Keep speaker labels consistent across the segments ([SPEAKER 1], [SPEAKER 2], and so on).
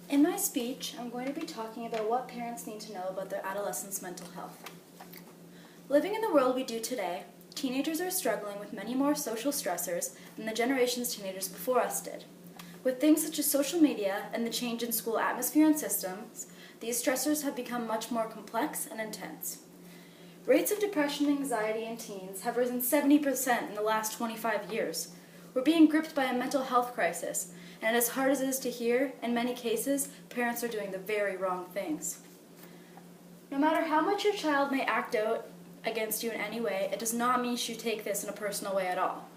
[SPEAKER 1] In my speech, I'm going to be talking about what parents need to know about their adolescents' mental health. Living in the world we do today, teenagers are struggling with many more social stressors than the generations teenagers before us did. With things such as social media and the change in school atmosphere and systems, these stressors have become much more complex and intense. Rates of depression and anxiety in teens have risen 70% in the last 25 years. We're being gripped by a mental health crisis, and as hard as it is to hear, in many cases, parents are doing the very wrong things. No matter how much your child may act out against you in any way, it does not mean you should take this in a personal way at all.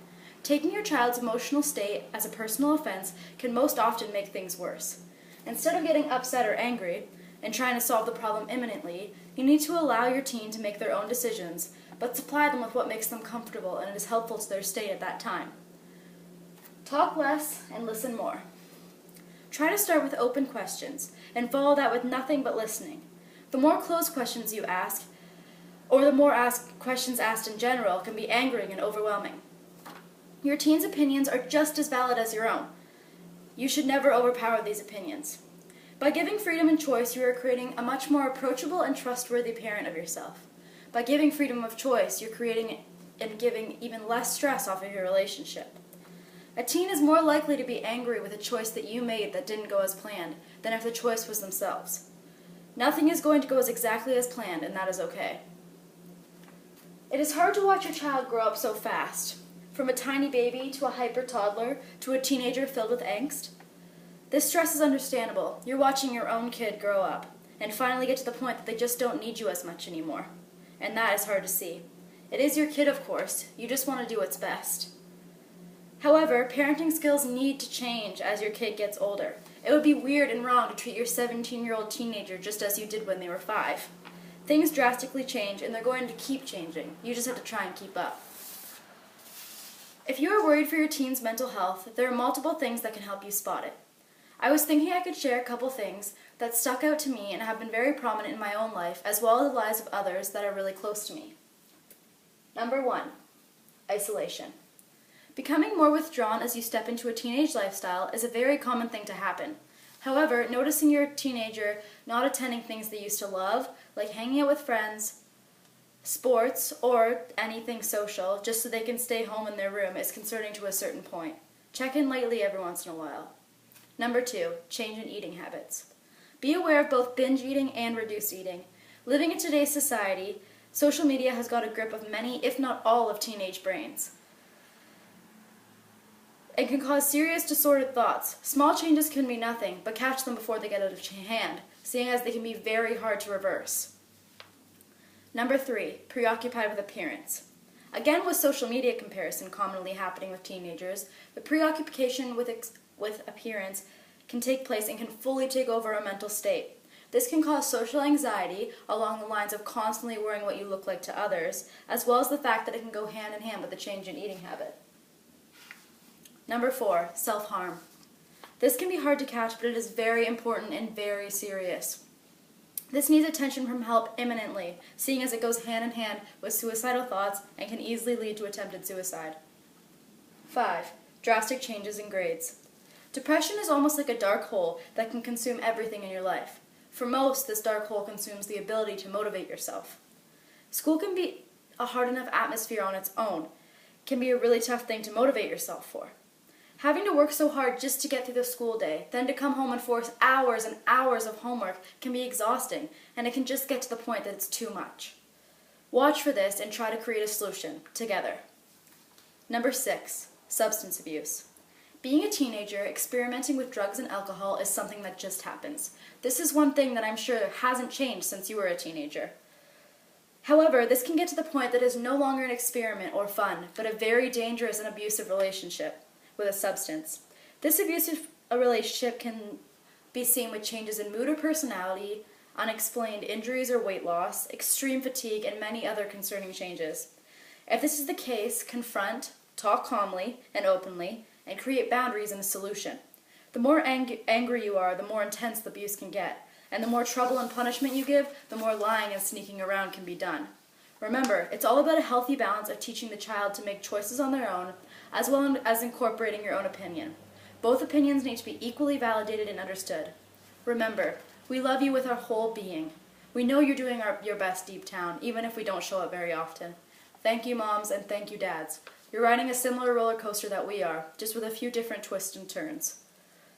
[SPEAKER 1] Taking your child's emotional state as a personal offense can most often make things worse. Instead of getting upset or angry and trying to solve the problem imminently, you need to allow your teen to make their own decisions, but supply them with what makes them comfortable and is helpful to their state at that time. Talk less and listen more. Try to start with open questions and follow that with nothing but listening. The more closed questions you ask, or the more questions asked in general, can be angering and overwhelming. Your teen's opinions are just as valid as your own. You should never overpower these opinions. By giving freedom and choice, you are creating a much more approachable and trustworthy parent of yourself. By giving freedom of choice, you're creating and giving even less stress off of your relationship. A teen is more likely to be angry with a choice that you made that didn't go as planned than if the choice was themselves. Nothing is going to go as exactly as planned, and that is okay. It is hard to watch your child grow up so fast, from a tiny baby to a hyper toddler to a teenager filled with angst. This stress is understandable. You're watching your own kid grow up and finally get to the point that they just don't need you as much anymore. And that is hard to see. It is your kid, of course. You just want to do what's best. However, parenting skills need to change as your kid gets older. It would be weird and wrong to treat your 17-year-old teenager just as you did when they were 5. Things drastically change, and they're going to keep changing. You just have to try and keep up. If you are worried for your teen's mental health, there are multiple things that can help you spot it. I was thinking I could share a couple things that stuck out to me and have been very prominent in my own life, as well as the lives of others that are really close to me. Number 1, isolation. Becoming more withdrawn as you step into a teenage lifestyle is a very common thing to happen. However, noticing your teenager not attending things they used to love, like hanging out with friends, sports, or anything social, just so they can stay home in their room is concerning to a certain point. Check in lightly every once in a while. Number 2, change in eating habits. Be aware of both binge eating and reduced eating. Living in today's society, social media has got a grip of many, if not all, of teenage brains. It can cause serious disordered thoughts. Small changes can be nothing, but catch them before they get out of hand, seeing as they can be very hard to reverse. Number 3, preoccupied with appearance. Again, with social media comparison commonly happening with teenagers, the preoccupation with appearance can take place and can fully take over a mental state. This can cause social anxiety along the lines of constantly worrying what you look like to others, as well as the fact that it can go hand in hand with a change in eating habit. Number 4, self-harm. This can be hard to catch, but it is very important and very serious. This needs attention from help imminently, seeing as it goes hand in hand with suicidal thoughts and can easily lead to attempted suicide. 5, drastic changes in grades. Depression is almost like a dark hole that can consume everything in your life. For most, this dark hole consumes the ability to motivate yourself. School can be a hard enough atmosphere on its own. It can be a really tough thing to motivate yourself for. Having to work so hard just to get through the school day, then to come home and force hours and hours of homework can be exhausting, and it can just get to the point that it's too much. Watch for this and try to create a solution, together. Number 6, substance abuse. Being a teenager, experimenting with drugs and alcohol is something that just happens. This is one thing that I'm sure hasn't changed since you were a teenager. However, this can get to the point that it is no longer an experiment or fun, but a very dangerous and abusive relationship with a substance. This abusive relationship can be seen with changes in mood or personality, unexplained injuries or weight loss, extreme fatigue, and many other concerning changes. If this is the case, confront, talk calmly and openly, and create boundaries and a solution. The more angry you are, the more intense the abuse can get, and the more trouble and punishment you give, the more lying and sneaking around can be done. Remember, it's all about a healthy balance of teaching the child to make choices on their own, as well as incorporating your own opinion. Both opinions need to be equally validated and understood. Remember, we love you with our whole being. We know you're doing your best deep down, even if we don't show it very often. Thank you, moms, and thank you, dads. You're riding a similar roller coaster that we are, just with a few different twists and turns.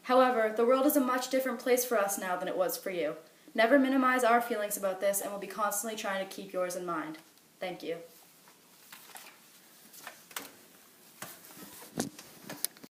[SPEAKER 1] However, the world is a much different place for us now than it was for you. Never minimize our feelings about this, and we'll be constantly trying to keep yours in mind. Thank you.